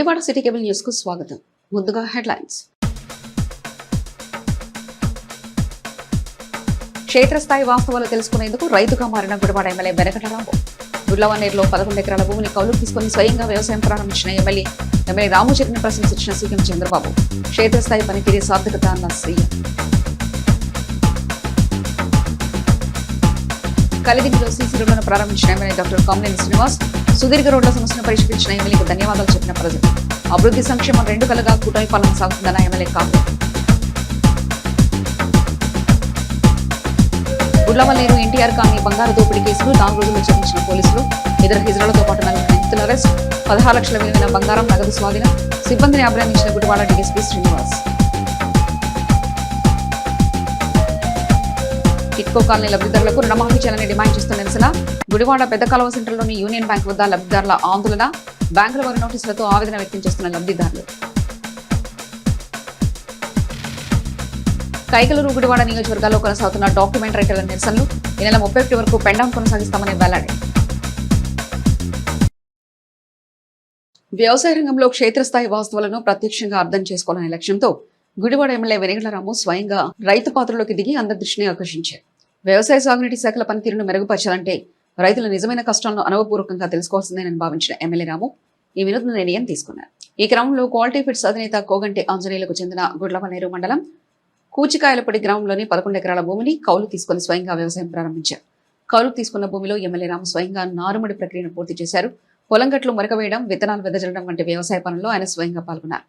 Gudivada city cable news కు స్వాగతం. ముందుగా హెడ్లైన్స్. క్షేత్రస్థాయి వాస్తవాలు తెలుసుకునేందుకు రైతుగా మారిన గుడివాడ ఎమ్మెల్యే వెనకటరాము. గుడ్లవన్నేరులో 11 ఎకరాల భూమిని కౌలుకు తీసుకుని స్వయంగా వ్యవసాయం ప్రారంభించిన ఎమ్మెల్యే రాము చరిని ప్రశంసించిన సీఎం చంద్రబాబు. క్షేత్రస్థాయి పనితీరే సార్థకత అన్న సీఎం. కలిదింగిలో సీసీ రోడ్లను ప్రారంభించిన ఎమ్మెల్యే డాక్టర్ కామినేని శ్రీనివాస్. సుదీర్ఘ రోడ్ల సమస్యను పరిష్కరించిన ఎమ్మెల్యేకు ధన్యవాదాలు చెప్పిన ప్రజలు. అభివృద్ధి సంక్షేమం రెండు కలగా కూటమి పాలన సాగుతుందన్న ఎమ్మెల్యే కామినేని. గుడ్లవల్లేరు ఎన్టీఆర్ కాలనీ బంగారు దోపిడీ కేసులు 4 రోజుల్లో ఛేదించిన పోలీసులు. ఇద్దరు హిజ్రాలతో పాటు 4 నిందితుల అరెస్ట్. 16 లక్షల విలువైన బంగారం, నగదు స్వాధీనం. సిబ్బందిని అభినందించిన గుడివాడ డీఎస్పీ శ్రీనివాస్. టిట్కో కాలనీ లబ్ధిదారులకు రుణమాఫీ చేయాలని డిమాండ్ చేస్తున్న నిరసన. గుడివాడ పెద్ద కాలువ సెంటర్లోని యూనియన్ బ్యాంక్ వద్ద లబ్ధిదారుల ఆందోళన. బ్యాంకుల వారి నోటీసులతో ఆవేదన వ్యక్తం చేస్తున్న లబ్ధిదారులు. కైకలూరు గుడివాడ నియోజకవర్గాల్లో కొనసాగుతున్న డాక్యుమెంట్ రైటర్ల నిరసనలు. ఈ నెల 31 వరకు పెండాం కొనసాగిస్తామని వెల్లడి. వ్యవసాయ రంగంలో క్షేత్రస్థాయి వాస్తవాలను ప్రత్యక్షంగా అర్థం చేసుకోవాలనే లక్ష్యంతో గుడివాడ ఎమ్మెల్యే వెనకటరాము స్వయంగా రైతు పాత్రలోకి దిగి అందరి దృష్టిని ఆకర్షించారు. వ్యవసాయ సాగునీటి శాఖల పనితీరును మెరుగుపరచాలంటే రైతుల నిజమైన కష్టాలను అనుభవపూర్వకంగా తెలుసుకోవాల్సిందేనని భావించిన ఎమ్మెల్యే రాము ఈ వినూత్న నిర్ణయం తీసుకున్నారు. ఈ క్రమంలో క్వాలిటీ ఫిట్స్ అధినేత కోగంటి ఆంజనేయులకు చెందిన గుడ్లవన్నేరు మండలం కూచికాయలపడి గ్రామంలోని 11 ఎకరాల భూమిని కౌలు తీసుకుని స్వయంగా వ్యవసాయం ప్రారంభించారు. కౌలుకు తీసుకున్న భూమిలో ఎమ్మెల్యే రాము స్వయంగా నారుమడి ప్రక్రియను పూర్తి చేశారు. పొలం గట్లు మరకవేయడం, విత్తనాలు వెదజల్లడం వంటి వ్యవసాయ పనుల్లో ఆయన స్వయంగా పాల్గొన్నారు.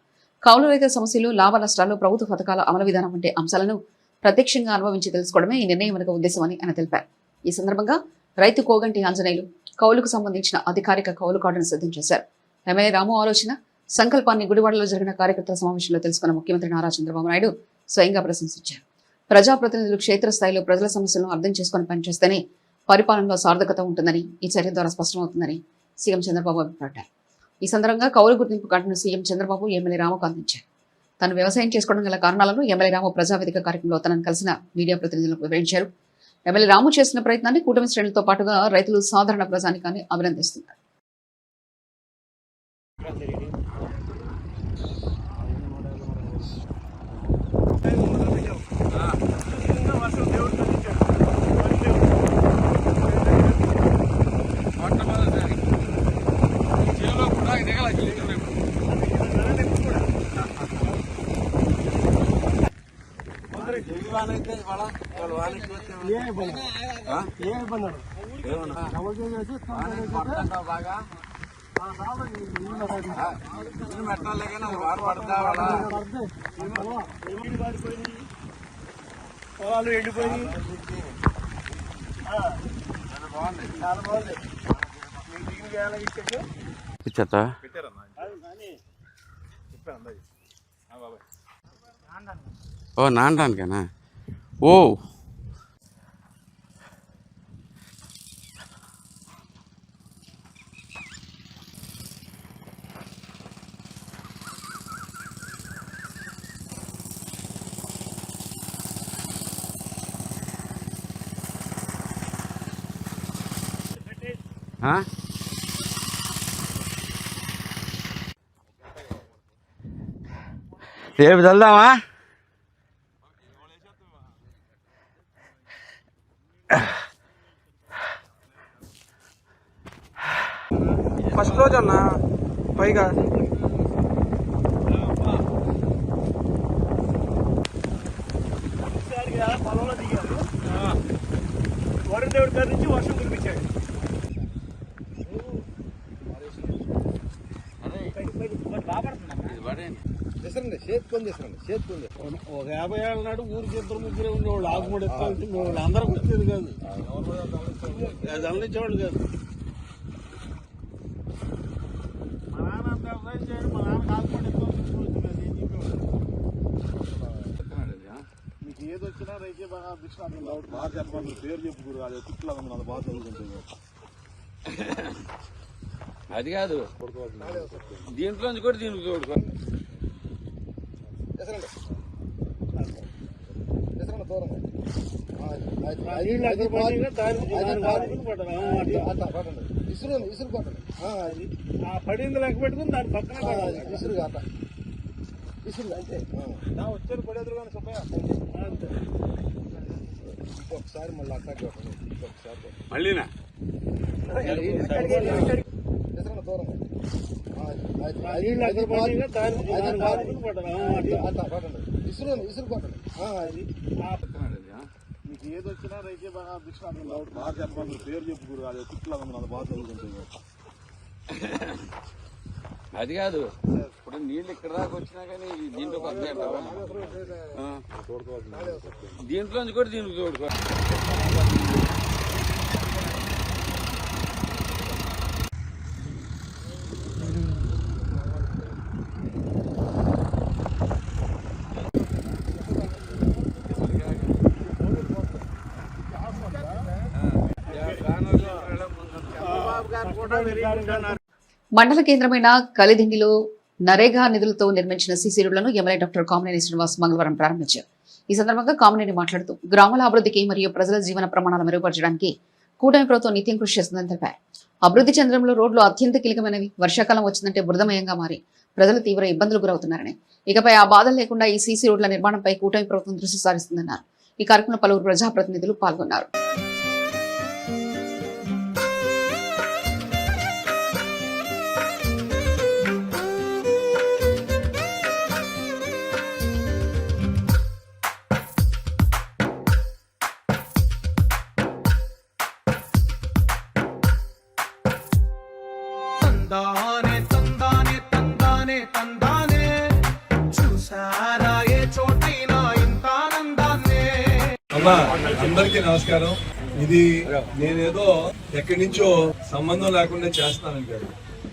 కౌలు రైతు సమస్యలు, లాభ నష్టాలు, ప్రభుత్వ పథకాల అమలు విధానం వంటి అంశాలను ప్రత్యక్షంగా అనుభవించి తెలుసుకోవడమే ఈ నిర్ణయం వెనుక ఉద్దేశమని ఆయన తెలిపారు. ఈ సందర్భంగా రైతు కోగంటి ఆంజనేయులు కౌలుకు సంబంధించిన అధికారిక కౌలు కార్డును సిద్ధం చేశారు. ఎమ్మెల్యే రాము ఆలోచన, సంకల్పాన్ని గుడివాడలో జరిగిన కార్యకర్తల సమావేశంలో తెలుసుకున్న ముఖ్యమంత్రి నారా చంద్రబాబు నాయుడు స్వయంగా ప్రశంసించారు. ప్రజాప్రతినిధులు క్షేత్రస్థాయిలో ప్రజల సమస్యలను అర్థం చేసుకుని పనిచేస్తేనే పరిపాలనలో సార్థకత ఉంటుందని ఈ చర్య ద్వారా స్పష్టమవుతుందని సీఎం చంద్రబాబు అభిప్రాయారు. ఈ సందర్భంగా కౌలు గుర్తింపు కార్డును సీఎం చంద్రబాబు ఎమ్మెల్యే రాముకు అందించారు. తాను వ్యవసాయం చేసుకోవడం గల కారణాలను ఎమ్మెల్యే రాము ప్రజావేదిక కార్యక్రమంలో తనను కలిసిన మీడియా ప్రతినిధులకు వివరించారు. ఎమ్మెల్యే రాము చేసిన ప్రయత్నాన్ని కూటమి శ్రేణులతో పాటుగా రైతులు, సాధారణ ప్రజానికాన్ని అభినందిస్తున్నారు. పొలాలు ఎండిపోయి చాలా బాగుంది. ఓ నానడానికేనా? ఓ రేపు వెళ్దామా? ఫస్ట్ రోజు అన్న పైగా పొలంలో దిగారు. వరుణ్ దేవుడి గారి నుంచి వర్షం కురిపించాడు. ఒక 50 ఏళ్ళ నాడు ఊరికి 2-3 ఉండేవాళ్ళు. ఆకుమడి ఎత్తాల్సి ఉండేవాళ్ళు. అందరికి వచ్చేది కాదు, అది అందించేవాళ్ళు కాదు. మా నాన్న అంత వ్యవసాయం చేయడు. మా నాన్న ఆకుమడి ఎత్తాల్సి వచ్చింది. ఏం చెప్పేవాడు మీకు ఏది వచ్చినా రైతే బాగా దృష్టి బాగా చెప్పాలి. పేరు చెప్పుకోరు, అది కుట్లా అది బాగా చదువుకుంటుంది. అది కాదు, దీంట్లోంచి కూడా దీనికి చూడు. దూరం నీళ్ళు అక్కడ పడినా దాని కాదుకుని పడ్డారు. ఇసురు కొట్టండి. ఆ పడింది లెక్క పెట్టుకుని దాని పక్కన పడాలి. ఇసురు కాట ఇసురు అంతే. వచ్చారు పడేది కానీ సుబ్బయ్య అంతే. ఇంకొకసారి మళ్ళీ అట్టాక్ కొట్టండి. ఇంకొకసారి మళ్ళీనా ఇసురు దూరం నీళ్ళు అక్కడ పడినా దాని కాదుకుని పడ్డారు. అట్లా కొట్టండి. ఇసురు కొట్టండి. మీకు ఏది వచ్చినా రైతే బాగా దృష్టి బాగా చెప్పండి. పేరు చెప్పుకోరు అది తిట్లా ఉంది అది బాగా చదువుకుంటుంది. అది కాదు ఇప్పుడు నీళ్ళు ఇక్కడ దాకా వచ్చినా కానీ దీంట్లో దీంట్లోంచి కూడా దీనికి తోడుకో. మండల కేంద్రమైన కలిదిండిలో నరేగా నిధులతో నిర్మించిన సీసీ రోడ్లను ఎమ్మెల్యే డాక్టర్ కామినేని శ్రీనివాస్ మంగళవారం ప్రారంభించారు. ఈ సందర్భంగా కామినేని మాట్లాడుతూ గ్రామాల అభివృద్ధికి మరియు ప్రజల జీవన ప్రమాణాలు మెరుగుపరచడానికి కూటమి ప్రభుత్వం నిత్యం కృషి చేస్తుందని తెలిపారు. అభివృద్ధి చెందడంలో రోడ్లు అత్యంత కీలకమైనవి. వర్షాకాలం వచ్చిందంటే బురదమయంగా మారి ప్రజలు తీవ్ర ఇబ్బందులు గురవుతున్నారని, ఇకపై ఆ బాధలు లేకుండా ఈ సీసీ రోడ్ల నిర్మాణంపై కూటమి ప్రభుత్వం దృష్టి సారిస్తుందన్నారు. ఈ కార్యక్రమంలో పలువురు ప్రజాప్రతినిధులు పాల్గొన్నారు. తందానే తందానే తందానే తందానే చూసారా ఏ చోటైనా ఇంత ఆనందాన్నే. అమ్మా అందరికీ నమస్కారం. ఇది నేనేదో ఎక్కడి నుంచో సంబంధం లేకుండా చేస్తానని కాదు,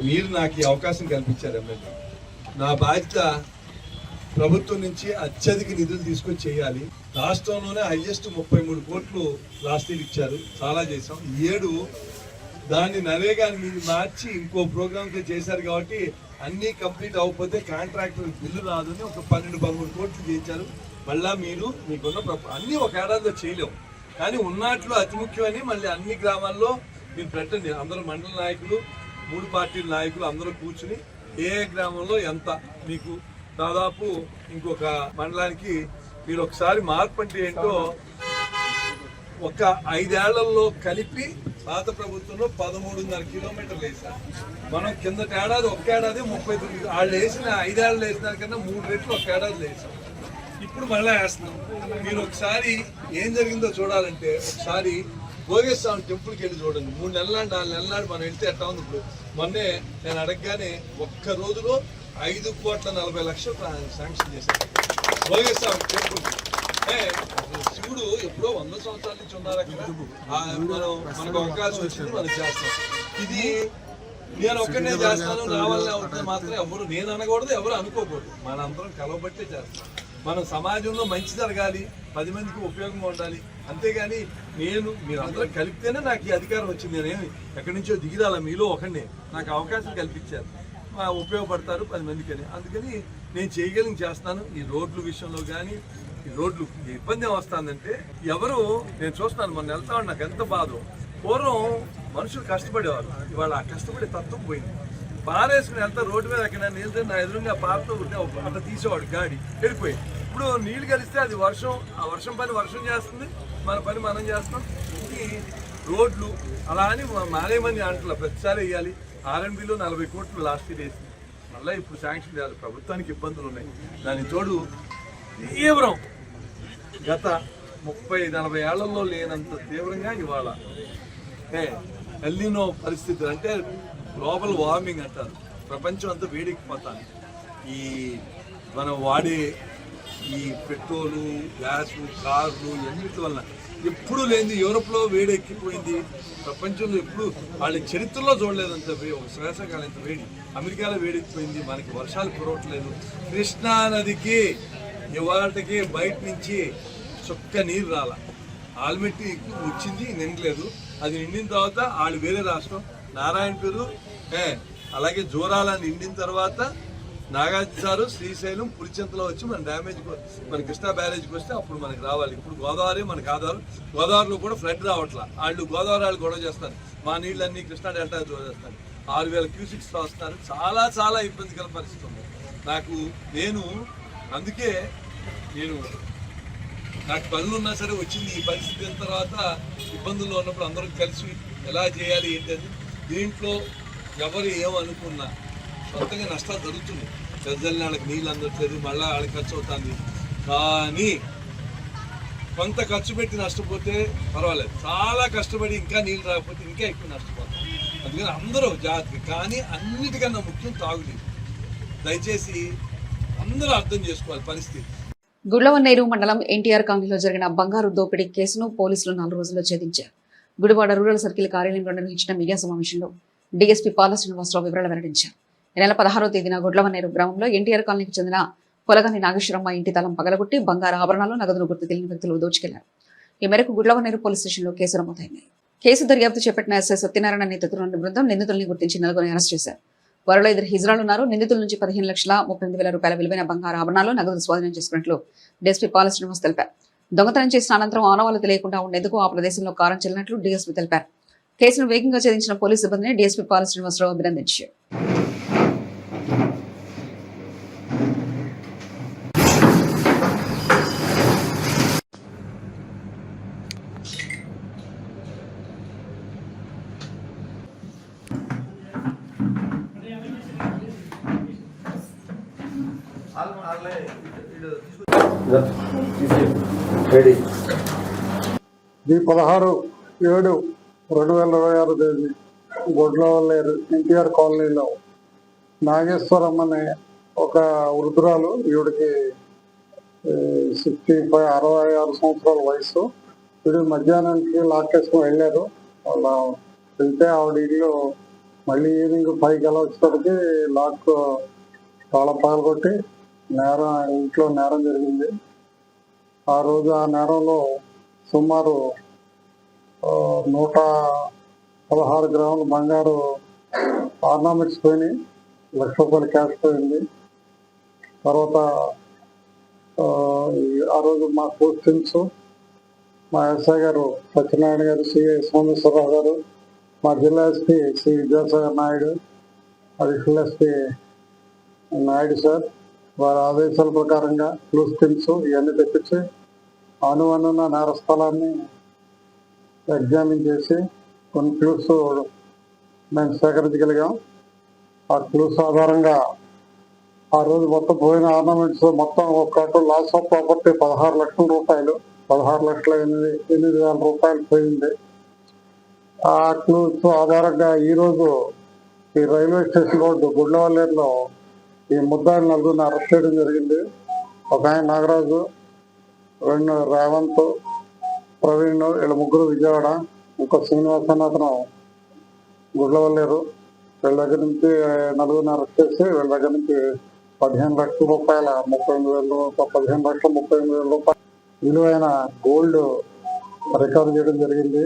మీరు నాకు ఈ అవకాశం కల్పించారు. ఎమ్మెల్యే నా బాధ్యత ప్రభుత్వం నుంచి అత్యధిక నిధులు తీసుకొని చేయాలి. రాష్ట్రంలోనే హైయెస్ట్ 33 కోట్లు లాస్ట్ ఇయర్ ఇచ్చారు, చాలా చేసాం. 7 దాన్ని నరేగాని మీరు మార్చి ఇంకో ప్రోగ్రామ్ చేశారు కాబట్టి అన్ని కంప్లీట్ అవ్వకపోతే కాంట్రాక్టర్ బిల్లు రాదని ఒక 12-13 కోట్లు చేశారు. మళ్ళా మీరు మీకున్న అన్ని ఒక ఏడాదిలో చేయలేము, కానీ ఉన్నట్లు అతి ముఖ్యమని మళ్ళీ అన్ని గ్రామాల్లో మీరు పెట్టండి. అందరూ మండల నాయకులు, 3 పార్టీల నాయకులు అందరూ కూర్చుని ఏ గ్రామంలో ఎంత మీకు దాదాపు ఇంకొక మండలానికి మీరు ఒకసారి మార్పు అంటే ఏంటో ఒక 5 ఏళ్లలో కలిపి పాత ప్రభుత్వంలో 13.5 కిలోమీటర్లు వేసారు. మనం కిందటి ఏడాది ఒక ఏడాది 39 వాళ్ళు వేసిన 5 ఏళ్ళు వేసిన కన్నా 3 రెట్లు ఒక ఏడాది వేసాం. ఇప్పుడు మళ్ళీ వేస్తున్నాం. మీరు ఒకసారి ఏం జరిగిందో చూడాలంటే ఒకసారి భోగేశ్వరం టెంపుల్కి వెళ్ళి చూడండి. 3 నెలల నాడు 4 నెలల నాడు మనం వెళ్తే ఎట్లా ఉంది. ఇప్పుడు మొన్నే నేను అడగగానే ఒక్క రోజులో 5,40,00,000 శాంక్షన్ చేశారు భోగేశ్వరం టెంపుల్. శివుడు ఎప్పుడో 100 సంవత్సరాల నుంచి ఉన్నారు అక్కడ. మనకు అవకాశం వచ్చింది, మనం చేస్తాం. ఇది నేను ఒక్కనే చేస్తాను నా వల్ల అవుతుంది మాత్రం ఎవరు నేను అనకూడదు, ఎవరు అనుకోకూడదు. మన అందరం కలవబట్టే చేస్తాం. మనం సమాజంలో మంచి జరగాలి, 10 మందికి ఉపయోగంగా ఉండాలి. అంతేగాని మీరు అందరూ కలిపితేనే నాకు ఈ అధికారం వచ్చింది. నేనేమి ఎక్కడి నుంచో దిగిరాల, మీలో ఒకరిని నాకు అవకాశం కల్పించారు, ఉపయోగపడతారు 10 మందికి అని. అందుకని నేను చేయగలిగి చేస్తాను. ఈ రోడ్ల విషయంలో కానీ ఈ రోడ్లు ఇబ్బంది వస్తుందంటే ఎవరు నేను చూస్తున్నాను. మొన్న వెళ్తా నాకు ఎంత బాధ. పూర్వం మనుషులు కష్టపడేవారు, ఇవాళ ఆ కష్టపడే తత్వం పోయింది. పారేసుకుని వెళ్తా రోడ్డు మీద ఎక్కడ నీళ్ళు నా ఎదురుగా పారతో అట్లా తీసేవాడు గాడి వెళ్ళిపోయింది. ఇప్పుడు నీళ్ళు కలిస్తే అది ఆ వర్షం పని వర్షం చేస్తుంది, మన పని మనం చేస్తాం. ఇది రోడ్లు అలా అని మానేమని అంటలా ప్రతిసారి వేయాలి. ఆర్ఎండ్బిలో 40 కోట్లు లాస్ట్ ఇయర్ వేసింది, మళ్ళీ ఇప్పుడు శాంక్షన్ చేయాలి. ప్రభుత్వానికి ఇబ్బందులు ఉన్నాయి. దాని తోడు తీవ్రం గత 30-40 ఏళ్లలో లేనంత తీవ్రంగా ఇవాళ ఎల్నినో పరిస్థితులు, అంటే గ్లోబల్ వార్మింగ్ అంటారు. ప్రపంచం అంతా వేడెక్కిపోతాను. ఈ మనం వాడే ఈ పెట్రోలు, గ్యాసు, కార్లు ఎన్నిటి వలన ఎప్పుడు లేనిది యూరోప్లో వేడెక్కిపోయింది. ప్రపంచంలో ఎప్పుడు వాళ్ళ చరిత్రలో చూడలేదంత ఒక శ్వాసకాలం ఎంత వేడి. అమెరికాలో వేడెక్కిపోయింది. మనకి వర్షాలు కురవట్లేదు. కృష్ణా నదికి ఇవాళకి బయట నుంచి చుక్క నీరు రాల. ఆల్మెట్టి వచ్చింది, నిండలేదు. అది నిండిన తర్వాత వాళ్ళు వేరే రాష్ట్రం నారాయణపేరు అలాగే జోరాల నిండిన తర్వాత నాగార్జున సారు శ్రీశైలం పులిచెంతలో వచ్చి మన డ్యామేజ్ మన కృష్ణా బ్యారేజ్కి వస్తే అప్పుడు మనకి రావాలి. ఇప్పుడు గోదావరి మనకు ఆధారం. గోదావరిలో కూడా ఫ్లడ్ రావట్లా. గోదావరి వాళ్ళు గొడవ చేస్తారు, మా నీళ్ళన్నీ కృష్ణా డెల్టా చేస్తారు. 6,000 క్యూసిక్స్ వస్తున్నారు. చాలా చాలా ఇబ్బందికర పరిస్థితి ఉంది అందుకే నాకు పనులు ఉన్నా సరే వచ్చింది ఈ పరిస్థితి. అయిన తర్వాత ఇబ్బందుల్లో ఉన్నప్పుడు అందరూ కలిసి ఎలా చేయాలి ఏంటంటే దీంట్లో ఎవరు ఏమనుకున్నా సొంతంగా నష్టాలు జరుగుతుంది. ప్రజల్ని వాళ్ళకి నీళ్ళు అందట్లేదు, మళ్ళీ వాళ్ళకి ఖర్చు అవుతుంది. కానీ కొంత ఖర్చు పెట్టి నష్టపోతే పర్వాలేదు, చాలా కష్టపడి ఇంకా నీళ్ళు రాకపోతే ఇంకా ఎక్కువ నష్టపోతాం. అందుకని అందరూ జాగ్రత్త. కానీ అన్నిటికన్నా ముఖ్యం తాగునీరు. దయచేసి అందరూ అర్థం చేసుకోవాలి పరిస్థితి. గుడ్లవన్నేరు మండలం ఎన్టీఆర్ కాలనీలో జరిగిన బంగారు దోపిడీ కేసును పోలీసులు 4 రోజుల్లో ఛేదించారు. గుడివాడ రూరల్ సర్కిల్ కార్యాలయంలో నిర్వహించిన మీడియా సమావేశంలో డీఎస్పీ పాల శ్రీనివాసరావు వివరాలు వెల్లడించారు. ఈ నెల 16వ తేదీన గుడ్లవన్నేరు గ్రామంలో ఎన్టీఆర్ కాలనీకి చెందిన పొలగాని నాగేశ్వరమ్మ ఇంటి తలం పగలగొట్టి బంగారు ఆభరణాలు, నగదును గుర్తు తెలియని వ్యక్తులు దోచుకెళ్లారు. ఈ మేరకు గుడ్లవన్నేరు పోలీస్ స్టేషన్లో కేసు నమోదైంది. కేసు దర్యాప్తు చేపట్టిన ఎస్ఐ సత్యనారాయణ నేతృత్వంలోని బృందం నిందితుల్ని గుర్తించి 4 అరెస్ట్ చేశారు. వారిలో 2 హిజ్రాలున్నారు. నిందితుల నుంచి 15,38,000 రూపాయల విలువైన బంగారు ఆభరణాలు, నగదు స్వాధీనం చేసుకున్నట్లు డీఎస్పీ పాల శ్రీనివాస్ తెలిపారు. దొంగతనం చేసిన అనంతరం ఆనవాళ్లు తెలియకుండా ఉండేందుకు ఆ ప్రదేశంలో కారం చెల్లినట్లు డీఎస్పీ తెలిపారు. కేసును వేగంగా ఛేదించిన పోలీసు సిబ్బందిని డీఎస్పీ పాల శ్రీనివాసరావు అభినందించారు. ది 16/7/2026 తేదీ గుడ్లవల్లేరు ఎన్టీఆర్ కాలనీలో నాగేశ్వరమ్మ అనే ఒక వృద్ధురాలు, ఈవిడికి 66 సంవత్సరాల వయసు. వీడు మధ్యాహ్నానికి లాక్కేసుకుని వెళ్ళారు. వాళ్ళ వెళ్తే ఆవిడ ఇల్లు మళ్ళీ ఈవినింగ్ 5 కల్లా వచ్చేసరికి లాక్ తాళం పగలగొట్టి ఇంట్లో నేరం జరిగింది. ఆ రోజు ఆ నేరంలో సుమారు 116 గ్రాముల బంగారు ఆర్నామెంట్స్ పోయినాయి, ₹1,00,000 క్యాష్ పోయింది. తర్వాత ఆ రోజు మా పోస్టింగ్స్, మా ఎస్ఐ గారు సత్యనారాయణ గారు, సిఐ సోమేశ్వరరావు గారు, మా జిల్లా SP Shri Vidyasagar Naidu, additional SP Naidu sir, వారి ఆదేశాల ప్రకారంగా క్లూస్ టీమ్స్ ఇవన్నీ తెప్పించి అనువనున్న నేర స్థలాన్ని ఎగ్జామిన్ చేసి కొన్ని క్లూస్ మేము సేకరించగలిగాం. ఆ క్లూస్ ఆధారంగా ఆ రోజు మొత్తం పోయిన ఆర్నమెంట్స్ మొత్తం ఒక లాస్ ఆఫ్ ప్రాపర్టీ 16 లక్షల రూపాయలు, 16,08,000 రూపాయలు పోయింది. ఆ క్లూస్ ఆధారంగా ఈరోజు ఈ రైల్వే స్టేషన్ రోడ్డు గుడ్లవల్లేరులో ఈ ముద్దాయిలు 4 అరెస్ట్ చేయడం జరిగింది. ఒక ఆయన నాగరాజు, 2 రేవంత్, ప్రవీణ్, వీళ్ళ 3 విజయవాడ, ఇంకో శ్రీనివాస్ అన్న అతను గుడ్లవల్లేరు. వీళ్ళ దగ్గర నుంచి 4 అరెస్ట్ చేసి వీళ్ళ దగ్గర నుంచి 15 లక్షల రూపాయల 15,38,000 రూపాయలు విలువైన గోల్డ్ రికవర్ చేయడం జరిగింది.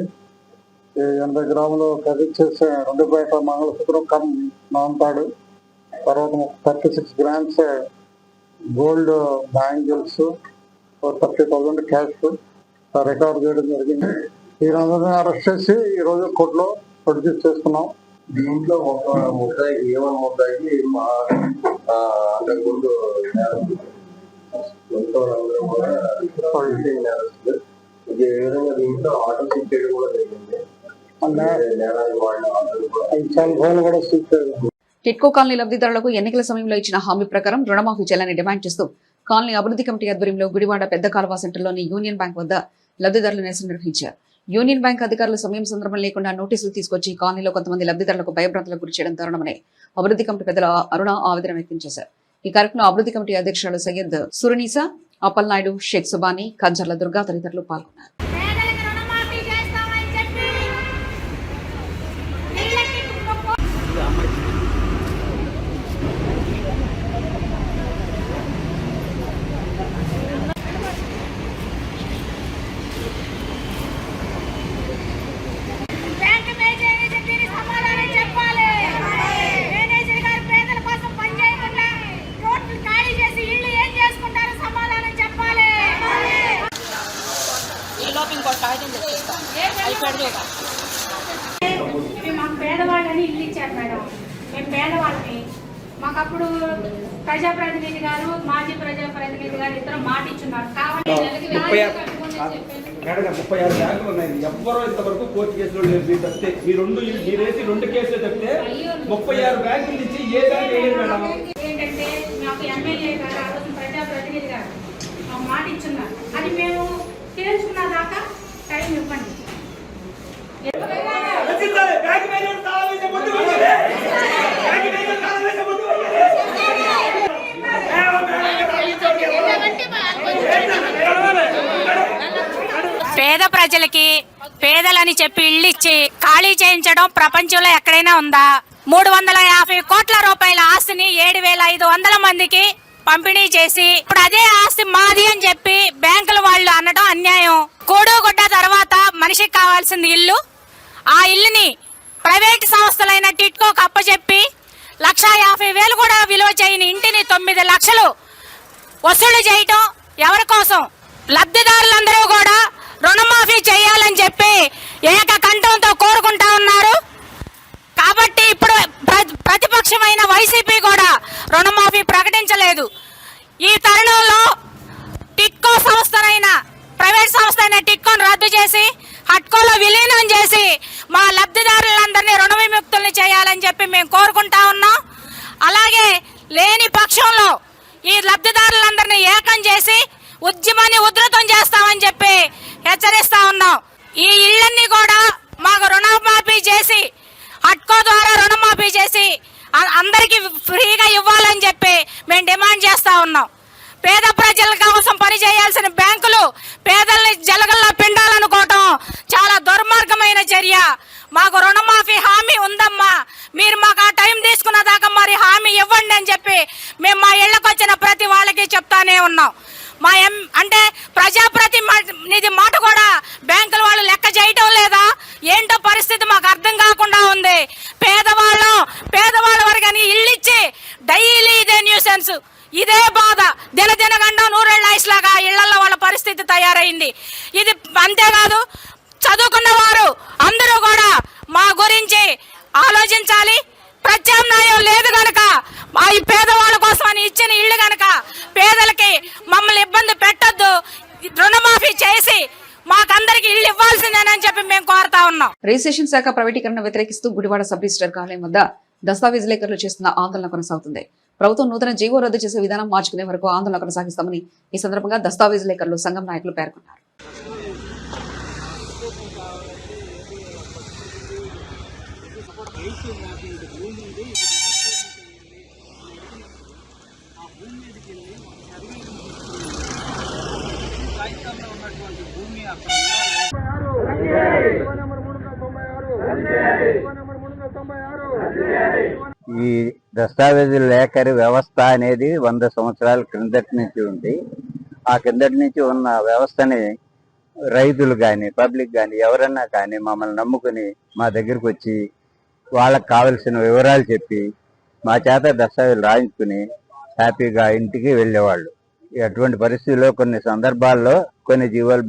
80 గ్రాములు ఖరీదు చేసే 2 పేట మంగళసూత్రం కమ్ నాంతాడు, తర్వాత 36 grams gold bangles, 30,000 cash recover చేయడం జరిగింది. ఈ 2 అరెస్ట్ చేసి ఈ రోజు కోర్టులో ప్రొడ్యూస్ చేసుకున్నాం. దీంట్లో ఒక ముద్దాయికి ఏమన్నా ముద్దాయికి అంతకుముందు ఏ విధంగా దీంట్లో ఆటో సీట్ చేయడం కూడా జరిగింది. సెల్ ఫోన్ కూడా సీజ్ చేయాలి. టిట్కో కాలనీ లబ్ధిదారులకు ఎన్నికల సమయంలో ఇచ్చిన హామీ ప్రకారం రుణమాఫీ చేయాలని డిమాండ్ చేస్తూ కాలనీ అభివృద్ధి కమిటీ ఆధ్వర్యంలో గుడివాడ పెద్ద కాలువ సెంటర్లోని యూనియన్ బ్యాంక్ వద్ద లబ్ధిదారులు నిరసన నిర్వహించారు. యూనియన్ బ్యాంక్ అధికారులు సమయం సందర్భం లేకుండా నోటీసులు తీసుకొచ్చి కాలనీలో కొంతమంది లబ్ధిదారులకు భయభ్రాంతులకు గురి చేయడం దారుణమని అభివృద్ధి కమిటీ పెద్దల అరుణ ఆవేదన వ్యక్తం చేశారు. ఈ కార్యక్రమంలో అభివృద్ధి కమిటీ అధ్యక్షులు సయ్యద్ సురనీసా, అప్పలనాయుడు, షేక్ సుబానీ, కంజర్ల దుర్గా తదితరులు పాల్గొన్నారు. కాగితం తెప్పిస్తాను అయిపోయాడు ఇవి మాకు పేదవాళ్ళని ఇల్లు ఇచ్చారు మేడం. మేము పేదవాళ్ళని. మాకు అప్పుడు ప్రజాప్రతినిధి గారు, మాజీ ప్రజాప్రతినిధి గారు ఇద్దరు మాట ఇచ్చున్నారు. కావాలి 36 బ్యాంకులు ఉన్నాయి. ఎవ్వరూ ఇంతవరకు కోర్టు కేసులు లేదు. తప్పితే మీరేసి 2 కేసులు తప్పితే 36 బ్యాంకుల నుంచి ఏ బ్యాంక్ వేయలేదు మేడం. ఏంటంటే మాకు ఎమ్మెల్యే గారు, ఆ రోజు ప్రజాప్రతినిధి గారు మాకు మాట ఇచ్చున్నారు. అది మేము తెలుసుకున్న దాకా టైం ఇవ్వండి. పేద ప్రజలకి పేదలని చెప్పి ఇల్లు ఇచ్చి ఖాళీ చేయించడం ప్రపంచంలో ఎక్కడైనా ఉందా? 350 కోట్ల రూపాయల ఆస్తిని 7,500 మందికి పంపిణీ చేసి ఇప్పుడు అదే ఆస్తి మాది అని చెప్పి బ్యాంకుల వాళ్ళు అనడం అన్యాయం. కూడుగుడ్డ తర్వాత మనిషికి కావాల్సింది ఇల్లు. ఆ ఇల్లుని ప్రైవేట్ సంస్థలైన టిట్కోకి అప్పచెప్పి 1,50,000 కూడా విలువ చేయని ఇంటిని 9 లక్షలు వసూలు చేయటం ఎవరి కోసం? లబ్ధిదారులందరూ కూడా రుణమాఫీ చేయాలని చెప్పి ఏకకంఠంతో కోరుకుంటా ఉన్నారు. కాబట్టి ఇప్పుడు ప్రతిపక్షమైన వైసీపీ కూడా రుణమాఫీ ప్రకటించలేదు. ఈ తరుణంలో టిట్కో సంస్థనైన ప్రైవేట్ సంస్థ అయిన టిట్కోను రద్దు చేసి హట్కోలో విలీనం చేసి మా లబ్ధిదారులందరినీ రుణ విముక్తుల్ని చేయాలని చెప్పి మేము కోరుకుంటా ఉన్నాం. అలాగే లేని పక్షంలో ఈ లబ్ధిదారులందరినీ ఏకం చేసి ఉద్యమాన్ని ఉధృతం చేస్తామని చెప్పి హెచ్చరిస్తా ఉన్నాం. ఈ ఇళ్లన్నీ కూడా మాకు రుణమాఫీ చేసి హట్కో ద్వారా రుణమాఫీ చేసి అందరికీ ఫ్రీగా ఇవ్వాలని చెప్పి మేము డిమాండ్ చేస్తా ఉన్నాం. పేద ప్రజల కోసం పనిచేయాల్సిన బ్యాంకులు పేదల్ని జలగల్లా పిండాలనుకోవటం చాలా దుర్మార్గమైన చర్య. మాకు రుణమాఫీ హామీ ఉందమ్మా, మీరు మాకు ఆ టైం తీసుకున్న దాకా మరి హామీ ఇవ్వండి అని చెప్పి మేము మా ఇళ్లకు వచ్చిన ప్రతి వాళ్ళకి చెప్తానే ఉన్నాం. అంటే ప్రజాప్రతినిధి మాట కూడా బ్యాంకుల వాళ్ళు లెక్క చేయటం లేదా ఏంటో పరిస్థితి మాకు అర్థం కాకుండా ఉంది. పేదవాళ్ళ వరకని ఇల్లు ఇచ్చి డైలీ ఇదే న్యూసెన్స్, ఇదే బాధ, దినదినగండం నూరేళ్ళ ఐస్లాగా ఇళ్లలో వాళ్ళ పరిస్థితి తయారైంది. ఇది అంతేకాదు, చదువుకున్న వారు అందరూ కూడా మా గురించి ఆలోచించాలి. ప్రత్యామ్నాయం లేదు గనక ఈ పేదవాళ్ళ కోసం అని ఇచ్చిన ఇళ్ళు గనక పేదలకి మమ్మల్ని ఇబ్బంది పెట్టొద్దు, రుణమాఫీ చేసి మాకందరికి ఇల్లు ఇవ్వాల్సిందేనని చెప్పి మేము కోరుతా ఉన్నాం. రిజిస్ట్రేషన్ శాఖ ప్రైవేటీకరణ వ్యతిరేకిస్తూ గుడివాడ సబ్ రిజిస్టర్ కార్యాలయం వద్ద దస్తావేజులేకరులు చేస్తున్న ఆందోళన కొనసాగుతుంది. ప్రభుత్వం నూతన జీవో రద్దు చేసే విధానం మార్చుకునే వరకు ఆందోళన కొనసాగిస్తామని ఈ సందర్భంగా దస్తావేజులేకరులు సంఘం నాయకులు పేర్కొన్నారు. ఈ దస్తావేజు లేఖరి వ్యవస్థ అనేది 100 సంవత్సరాల క్రిందటి నుంచి ఉంది. ఆ కిందటి నుంచి ఉన్న వ్యవస్థని రైతులు కానీ పబ్లిక్ కానీ ఎవరన్నా కానీ మమ్మల్ని నమ్ముకుని మా దగ్గరకు వచ్చి వాళ్ళకి కావలసిన వివరాలు చెప్పి మా చేత దస్తావేజులు రాయించుకుని హ్యాపీగా ఇంటికి వెళ్ళేవాళ్ళు. అటువంటి పరిస్థితుల్లో కొన్ని సందర్భాల్లో కొన్ని జీవోలు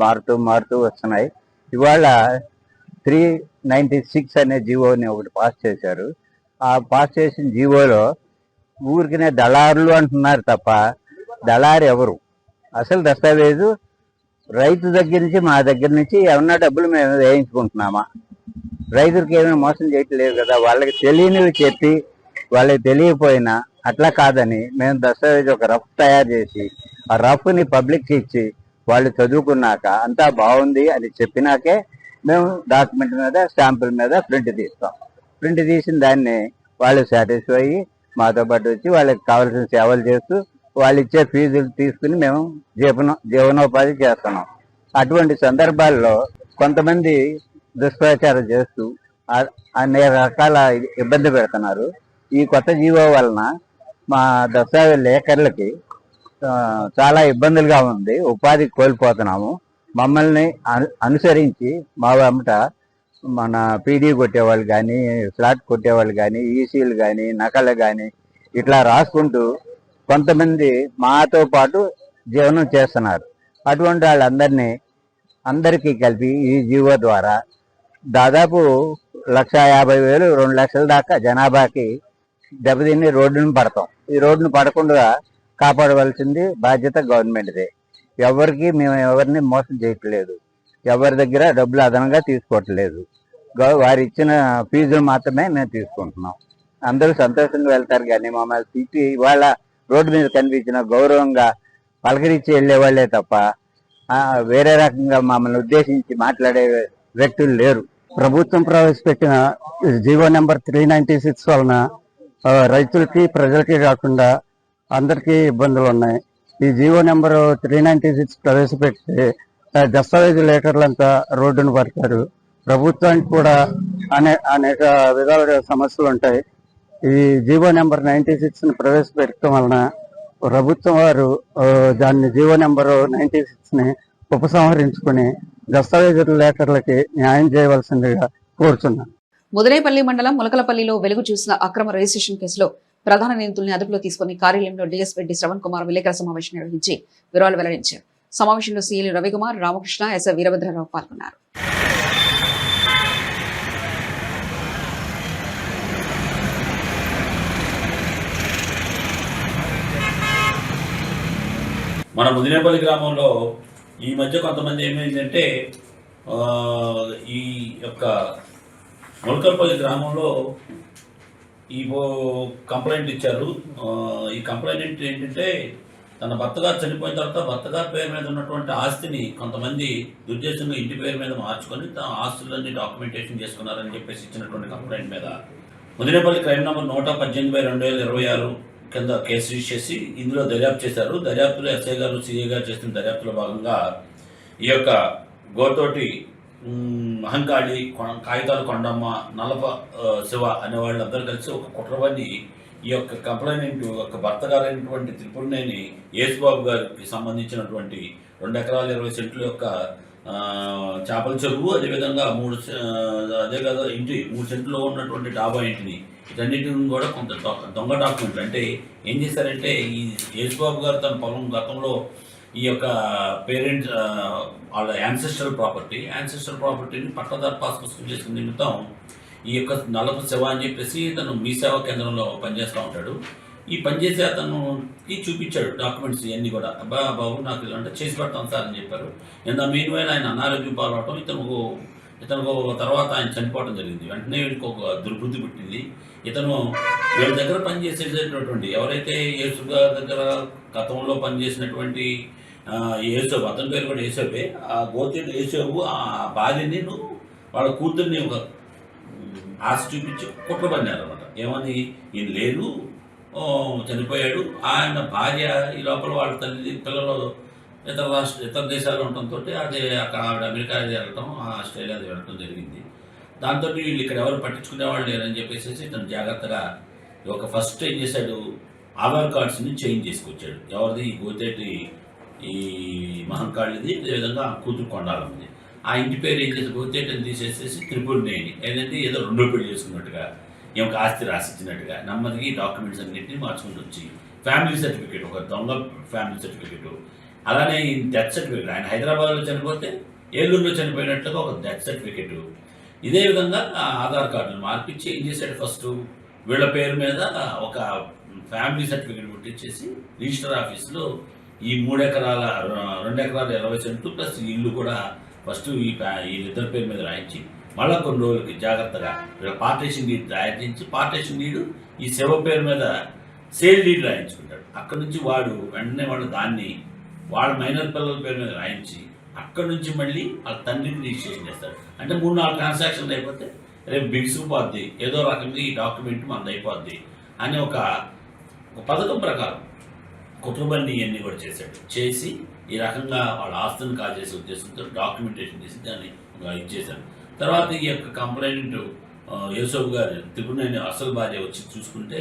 మారుతూ వస్తున్నాయి. ఇవాళ 396 అనే జీవోని ఒకటి పాస్ చేశారు. ఆ పాస్ చేసిన జీవోలో ఊరికినే దళారులు అంటున్నారు తప్ప దళారు ఎవరు? అసలు దస్తావేజు రైతు దగ్గర నుంచి మా దగ్గర నుంచి ఏమన్నా డబ్బులు మేము వేయించుకుంటున్నామా? రైతులకి ఏమైనా మోసం చేయట్లేదు కదా. వాళ్ళకి తెలియనివి చెప్పి వాళ్ళకి తెలియకపోయినా అట్లా కాదని మేము దస్తావేజు ఒక రఫ్ తయారు చేసి ఆ రఫ్ని పబ్లిక్కి ఇచ్చి వాళ్ళు చదువుకున్నాక అంతా బాగుంది అని చెప్పినాకే మేము డాక్యుమెంట్ మీద స్టాంపుల మీద ప్రింట్ తీస్తాం. ప్రింట్ తీసిన దాన్ని వాళ్ళు సాటిస్ఫై అయ్యి మాతో పాటు వచ్చి వాళ్ళకి కావాల్సిన సేవలు చేస్తూ వాళ్ళు ఇచ్చే ఫీజులు తీసుకుని మేము జీవనోపాధి చేస్తున్నాం. అటువంటి సందర్భాల్లో కొంతమంది దుష్ప్రచారం చేస్తూ అనేక రకాల ఇబ్బంది పెడుతున్నారు. ఈ కొత్త జీవో వలన మా దస్తావేజు లేఖర్లకి చాలా ఇబ్బందులుగా ఉంది. ఉపాధి కోల్పోతున్నాము. మమ్మల్ని అనుసరించి మా వెంట మన పీడీ కొట్టేవాళ్ళు కానీ ఫ్లాట్ కొట్టేవాళ్ళు కానీ ఈసీలు కానీ నకలు కానీ ఇట్లా రాసుకుంటూ కొంతమంది మాతో పాటు జీవనం చేస్తున్నారు. అటువంటి వాళ్ళందరినీ అందరికీ కలిపి ఈ జీవో ద్వారా దాదాపు 1,50,000 2 లక్షల దాకా జనాభాకి దెబ్బతిని రోడ్డును పడతాం. ఈ రోడ్డును పడకుండా కాపాడవలసింది బాధ్యత గవర్నమెంట్దే. మేము ఎవరిని మోసం చేయట్లేదు, ఎవరి దగ్గర డబ్బులు అదనంగా తీసుకోవట్లేదు. వారు ఇచ్చిన ఫీజులు మాత్రమే మేము తీసుకుంటున్నాం. అందరూ సంతోషంగా వెళ్తారు, కానీ మమ్మల్ని తిట్టి ఇవాళ రోడ్డు మీద కనిపించిన గౌరవంగా పలకరించి వెళ్ళే వాళ్ళే తప్ప వేరే రకంగా మమ్మల్ని ఉద్దేశించి మాట్లాడే వ్యక్తులు లేరు. ప్రభుత్వం ప్రవేశపెట్టిన జీవో నెంబర్ 396 వలన రైతులకి ప్రజలకి కాకుండా అందరికీ ఇబ్బందులు ఉన్నాయి. ఈ జీవో నెంబర్ 396 ప్రవేశపెడితే దస్తావేజు లీటర్లంతా రోడ్డును పడతారు. ప్రభుత్వానికి కూడా అనేక విధాలుగా సమస్యలు ఉంటాయి. ఈ జీవో నెంబర్ 96ని ప్రవేశపెట్టడం వలన ప్రభుత్వం వారు దాన్ని జీవో నెంబర్ 96ని ఉపసంహరించుకుని దస్తావేజు లీటర్లకి న్యాయం చేయవలసిందిగా కోరుతున్నాను. ముదినేపల్లి మండలం ములకలపల్లిలో వెలుగు చూసిన అక్రమ రిజిస్ట్రేషన్ కేసులో ప్రధాన నిందితుల్ని అదుపులో తీసుకుని కార్యాలయంలో డీఎస్పీ డి శ్రవణ్ కుమార్ విలేకరుల సమావేశం నిర్వహించి వివరాలు వెల్లడించారు. సమావేశంలో సీఎల్ రవికుమార్, రామకృష్ణ, ఎస్ వీరభద్రరావు పాల్గొన్నారు. మన ముదినేపల్లి గ్రామంలో ఈ మధ్య కొంతమంది ఏమైందంటే ఈ యొక్క ములకలపల్లి గ్రామంలో ఈ కంప్లైంట్ ఇచ్చారు. ఈ కంప్లైంట్ ఏంటంటే తన భర్త గారు చనిపోయిన తర్వాత భర్త గారి పేరు మీద ఉన్నటువంటి ఆస్తిని కొంతమంది దుర్దేశంగా ఇంటి పేరు మీద మార్చుకొని తన ఆస్తులన్నీ డాక్యుమెంటేషన్ చేసుకున్నారని చెప్పేసి ఇచ్చినటువంటి కంప్లైంట్ మీద ముదినేపల్లి క్రైమ్ నెంబర్ 118/2026 కింద కేసు రిజిస్టర్ చేసి ఇందులో దర్యాప్తు చేశారు. దర్యాప్తులో ఎస్ఐ గారు, సిఐ గారు చేసిన దర్యాప్తులో భాగంగా ఈ యొక్క గోతోటి మహంకాళి, కాగితాలు కొండమ్మ, నల్లప శివ అనే వాళ్ళందరూ కలిసి ఒక కుట్రబంది ఈ యొక్క కంప్లైంట్ యొక్క భర్త గారైనటువంటి త్రిపురనేని యేసుబాబు గారికి సంబంధించినటువంటి 2 ఎకరాల 20 సెంట్ల యొక్క చేపల చెరువు, అదేవిధంగా 3 సెంట్లో ఉన్నటువంటి డాబా ఇంటిని, వీటన్నిటిని కూడా కొంత దొంగ డాక్యుమెంట్లు అంటే ఏం చేశారంటే ఈ యేసుబాబు గారు తన పొలం గతంలో ఈ యొక్క పేరెంట్స్ వాళ్ళ యాన్సెస్ట్రల్ ప్రాపర్టీని పట్టదారు పాస్ పుస్తకం చేసుకునే నిమిత్తం ఈ యొక్క నల్లప శివ అని చెప్పేసి తను మీ సేవా కేంద్రంలో పనిచేస్తూ ఉంటాడు. ఈ పనిచేసే అతనుకి చూపించాడు డాక్యుమెంట్స్ ఇవన్నీ కూడా. బాబు నాకు ఇలా అంటే చేసి పెడతాను సార్ అని చెప్పారు. మీన్ వైల్ ఆయన అనారోగ్యం పాల్గొవటం, ఇతను తర్వాత ఆయన చనిపోవడం జరిగింది. వెంటనే వీడికి ఒక దుర్బుద్ధి పుట్టింది. ఇతను వీళ్ళ దగ్గర పనిచేసేటటువంటి ఎవరైతే యేసు గారి దగ్గర గతంలో పనిచేసినటువంటి యేసోబు, అతని పేరు కూడా యేసోబే, ఆ గోత్రుడు యేసోబు ఆ భార్యని వాళ్ళ కూతుర్ని ఒక ఆశ చూపించి కుట్రపడినారు అనమాట. ఏమని, ఈయన లేదు, చనిపోయాడు. ఆయన భార్య ఈ లోపల వాళ్ళ పిల్లలు ఇతర దేశాల్లో ఉండటంతో అదే అక్కడ ఆవిడ అమెరికా వెళ్ళటం, ఆస్ట్రేలియా వెళ్ళటం జరిగింది. దాంతో వీళ్ళు ఇక్కడ ఎవరు పట్టించుకునేవాళ్ళు లేరని చెప్పేసి తను జాగ్రత్తగా ఒక ఫస్ట్ ఏం చేశాడు, ఆధార్ కార్డ్స్ని చేంజ్ చేసుకొచ్చాడు. ఎవరిది, ఈ గోతేటి ఈ మహంకాళిది, అదేవిధంగా కూతురు కొండాలన్నది. ఆ ఇంటి పేరు ఏం చేసి గోతేటిని తీసేసేసి త్రిపురనేని ఏదంటే ఏదో 2వ పెళ్లి చేసుకున్నట్టుగా, ఏమొక ఆస్తి రాసిచ్చినట్టుగా నెమ్మదిగా ఈ డాక్యుమెంట్స్ అన్నింటినీ మార్చుకుంటూ వచ్చి ఫ్యామిలీ సర్టిఫికేట్, ఒక దొంగ ఫ్యామిలీ సర్టిఫికేట్, అలానే డెత్ సర్టిఫికేట్, ఆయన హైదరాబాద్లో చనిపోతే ఏలూరులో చనిపోయినట్లుగా ఒక డెత్ సర్టిఫికేట్, ఇదే విధంగా ఆధార్ కార్డులు మార్పించి ఏం చేశాడు, ఫస్ట్ వీళ్ళ పేరు మీద ఒక ఫ్యామిలీ సర్టిఫికేట్ పుట్టించేసి రిజిస్టర్ ఆఫీస్లో ఈ 2 ఎకరాల 20 సెంట్లు ప్లస్ ఇల్లు కూడా ఫస్ట్ వీళ్ళిద్దరి పేరు మీద రాయించి మళ్ళీ కొన్ని రోజులకి జాగ్రత్తగా పార్టీషన్ డీడ్ రాయించి పార్టీషన్ డీడ్ ఈ శివ పేరు మీద సేల్ డీడ్ రాయించుకుంటాడు. అక్కడి నుంచి వెంటనే దాన్ని వాళ్ళ మైనర్ పిల్లల పేరు మీద రాయించి అక్కడి నుంచి మళ్ళీ వాళ్ళ తండ్రికి రిజిస్ట్రేషన్ చేస్తాడు. అంటే 3-4 ట్రాన్సాక్షన్లు అయిపోతే రేపు బిగిసిపోద్ది, ఏదో రకంగా ఈ డాక్యుమెంట్ మనది అయిపోద్ది అని ఒక పథకం ప్రకారం కుట్రబండి ఇవన్నీ కూడా చేసి ఈ రకంగా వాళ్ళ ఆస్తులను కాజేసే ఉద్దేశంతో డాక్యుమెంటేషన్ చేసి దాన్ని ఇచ్చేశాను. తర్వాత ఈ యొక్క కంప్లైంట్ యేసోబు గారు త్రిపురనేని అసలు భార్య వచ్చి చూసుకుంటే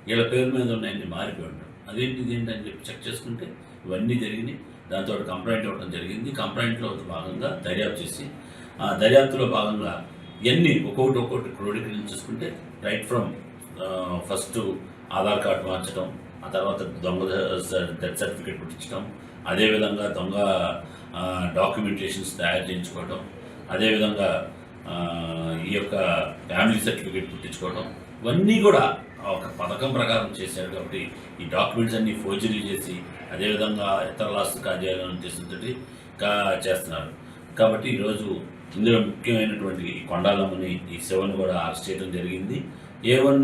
వీళ్ళ పేరు మీద ఉన్నాయని మారిపోయి ఉంటాం. ఇదేంటి అని చెప్పి చెక్ చేసుకుంటే ఇవన్నీ జరిగినాయి. దాంతో కంప్లైంట్ ఇవ్వడం జరిగింది. కంప్లైంట్లో భాగంగా దర్యాప్తు చేసి ఆ దర్యాప్తులో భాగంగా ఇవన్నీ ఒక్కొక్కటి క్రోడీకరణ చేసుకుంటే right from first Aadhaar card మార్చడం, ఆ తర్వాత దొంగ డెత్ సర్టిఫికేట్ పుట్టించడం, అదేవిధంగా దొంగ డాక్యుమెంటేషన్స్ తయారు చేయించుకోవడం, అదేవిధంగా ఈ యొక్క ఫ్యామిలీ సర్టిఫికేట్ పుట్టించుకోవడం, ఇవన్నీ కూడా ఒక పథకం ప్రకారం చేశారు. కాబట్టి ఈ డాక్యుమెంట్స్ అన్నీ ఫోర్జరీ చేసి అదేవిధంగా ఇతర రాష్ట్ర కార్యాలయం ఉద్దేశంతో చేస్తున్నారు. కాబట్టి ఈరోజు ఇందులో ముఖ్యమైనటువంటి ఈ కొండాలమ్మని, ఈ శివను కూడా అరెస్ట్ చేయడం జరిగింది. A1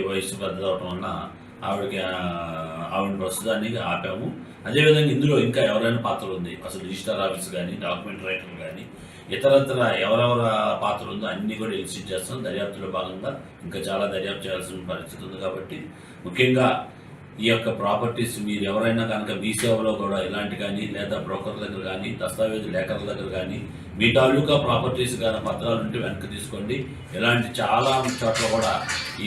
వయసు పెద్ద అవడం వలన ఆవిడ ప్రస్తుతాన్ని ఆపాము. అదేవిధంగా ఇందులో ఇంకా ఎవరైనా పాత్ర ఉంది, అసలు రిజిస్టర్ ఆఫీస్ కానీ, డాక్యుమెంట్ రైటర్ కానీ, ఇతరత్ర ఎవరెవర పాత్ర ఉందో అన్నీ కూడా ఎలిసిట్ చేస్తాం. దర్యాప్తులో భాగంగా ఇంకా చాలా దర్యాప్తు చేయాల్సిన పరిస్థితి ఉంది. కాబట్టి ముఖ్యంగా ఈ యొక్క ప్రాపర్టీస్ మీరు ఎవరైనా కనుక మీ సేవలో కూడా ఇలాంటి కానీ, లేదా బ్రోకర్ల దగ్గర కానీ, దస్తావేజు లేఖర్ల దగ్గర కానీ మీ తాలూకా ప్రాపర్టీస్ కానీ పత్రాలు ఉంటే వెనక్కి తీసుకోండి. ఇలాంటి చాలా చోట్ల కూడా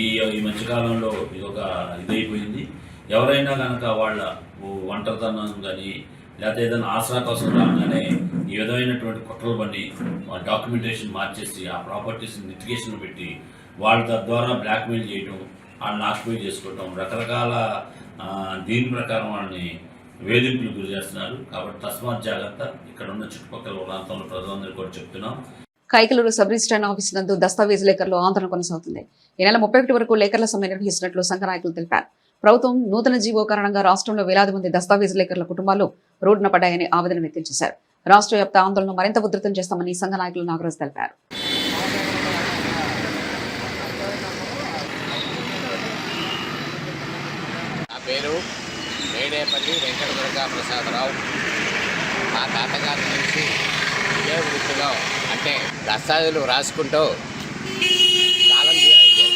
ఈ మధ్యకాలంలో ఇది ఒక ఇదైపోయింది. ఎవరైనా కనుక వాళ్ళ ఒంటరితనం కానీ లేకపోతే ఏదైనా ఆసరా కోసం రాగానే ఈ విధమైనటువంటి కుట్రలు పడి డాక్యుమెంటేషన్ మార్చేసి ఆ ప్రాపర్టీస్ లిటిగేషన్ పెట్టి వాళ్ళ ద్వారా బ్లాక్మెయిల్ చేయడం, వాళ్ళని ఆక్యుపై చేసుకోవటం, రకరకాల దీని ప్రకారం వాళ్ళని వేధింపులు గురి చేస్తున్నారు. కాబట్టి తస్మాత్ జాగ్రత్త. ఇక్కడ ఉన్న చుట్టుపక్కల ప్రాంతంలో ప్రజలందరూ కూడా చెప్తున్నాం. కైకలూరు సబ్ రిజిస్ట్రార్ ఆఫీసు నందు దస్తావేజు లేఖర్లు ఆందోళన కొనసాగుతుంది. ఈ నెల 31 వరకు లేఖర్ల సమ్మె నిర్వహిస్తున్నట్లు సంఘ నాయకులు తెలిపారు. ప్రభుత్వం నూతన జీవో కారణంగా రాష్ట్రంలో వేలాది మంది దస్తావేజు లేఖర్ల కుటుంబాలు రోడ్డున పడ్డాయని ఆవేదన వ్యక్తం చేశారు. రాష్ట్ర వ్యాప్త ఆందోళన మరింత ఉధృతం చేస్తామని సంఘ నాయకులు నాగరాజు తెలిపారు. నా పేరు మేడేపల్లి వెంకటదుర్గా ప్రసాదరావు. మా తాతగారి నుంచి ఇదే వృత్తిలో అంటే దస్తావేజులు రాసుకుంటూ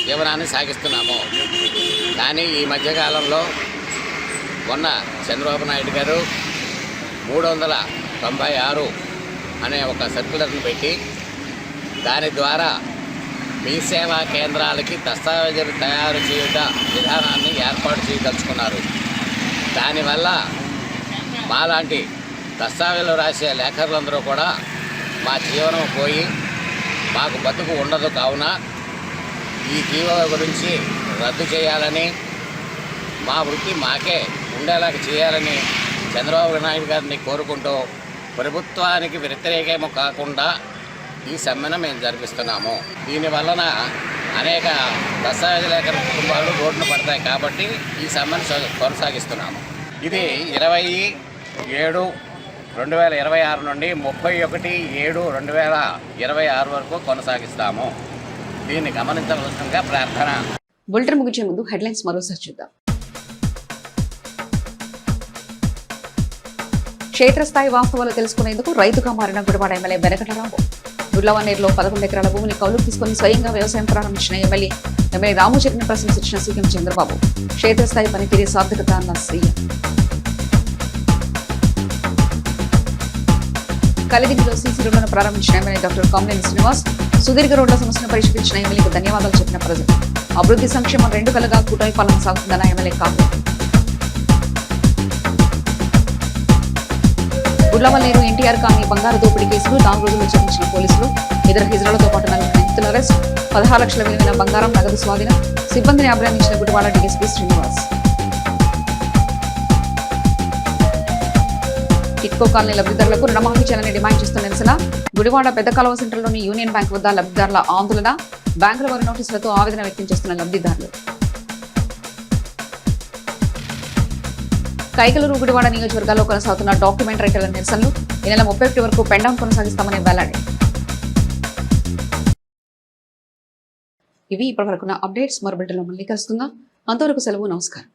జీవనాన్ని సాగిస్తున్నాము. కానీ ఈ మధ్యకాలంలో మొన్న చంద్రబాబు నాయుడు గారు 396 అనే ఒక సర్క్యులర్ని పెట్టి దాని ద్వారా మీ సేవా కేంద్రాలకి దస్తావేజులు తయారు చేయడం విధానాన్ని ఏర్పాటు చేయదలుచుకున్నారు. దానివల్ల మాలాంటి దస్తావేజులు రాసే లేఖరులందరూ కూడా మా జీవనం పోయి మాకు బతుకు ఉండదు. కావున ఈ జీవో గురించి రద్దు చేయాలని, మా వృత్తి మాకే ఉండేలాగా చేయాలని చంద్రబాబు నాయుడు గారిని కోరుకుంటూ ప్రభుత్వానికి వ్యతిరేకము కాకుండా ఈ సమ్మెను మేము జరిపిస్తున్నాము. దీనివలన అనేక దస్తావేజు లేఖల కుటుంబాలు రోడ్డున పడతాయి. కాబట్టి ఈ సమ్మెను కొనసాగిస్తున్నాము. ఇది 20/7/2026 నుండి 31/7/2026 వరకు కొనసాగిస్తాము. దీన్ని గమనించవలసిందిగా ప్రార్థన. బులెటిన్ ముగించే ముందు హెడ్లైన్స్ మరోసారి చూద్దాం. క్షేత్రస్థాయి వాస్తవాలు తెలుసుకునేందుకు రైతుగా మారిన గుడివాడ ఎమ్మెల్యే వెనకటరావు. గుడ్లవన్నేరులో 11 ఎకరాల భూమిని కౌలుకు తీసుకుని స్వయంగా వ్యవసాయం ప్రారంభించిన ఎమ్మెల్యే రామచరణ్ని ప్రశంసించిన సీఎం చంద్రబాబు. క్షేత్రస్థాయి పనితీరే సార్థకత అన్న సీఎం. కలిదింగిలో సీసీ రోడ్లను ప్రారంభించిన ఎమ్మెల్యే డాక్టర్ కామినేని శ్రీనివాస్. సుదీర్ఘ రోడ్ల సమస్యను పరిష్కరించిన ఎమ్మెల్యేకు ధన్యవాదాలు చెప్పిన ప్రజలు. అభివృద్ధి సంక్షేమం 2 కలగా కూటమి పాలన సాగుతుందన్న ఎమ్మెల్యే కాపు. గుడ్లవల్లేరు ఎన్టీఆర్ కాలనీ బంగారు దోపిడీ కేసులు 4 రోజుల్లో ఛేదించిన పోలీసులు. ఇతర హిజ్రాలతో పాటు 4 నిందితుల అరెస్ట్. 16 లక్షల విలువైన బంగారం, నగదు స్వాధీనం. సిబ్బందిని అభినందించిన గుడివాడ డీఎస్పీ శ్రీనివాస్. టిట్కో కాలనీ లబ్ధిదారులకు రుణమాఫీ చేయాలని డిమాండ్ చేస్తున్న నిరసన. గుడివాడ పెద్ద కాలువ సెంటర్లోని యూనియన్ బ్యాంక్ వద్ద లబ్ధిదారుల ఆందోళన. బ్యాంకుల వారి నోటీసులతో ఆవేదన వ్యక్తం చేస్తున్న లబ్ధిదారులు. కైకలూరు గుడివాడ నియోజకవర్గాల్లో కొనసాగుతున్న డాక్యుమెంట్ రైటర్ల నిరసనలు. ఈ నెల 31 వరకు పెండాం కొనసాగిస్తామని వెల్లడి. ఇవి ఇప్పటివరకున్న అప్డేట్స్. మరో బిడ్డలో మళ్ళీ కలుసుకుందాం. అంతవరకు సెలవు. నమస్కారం.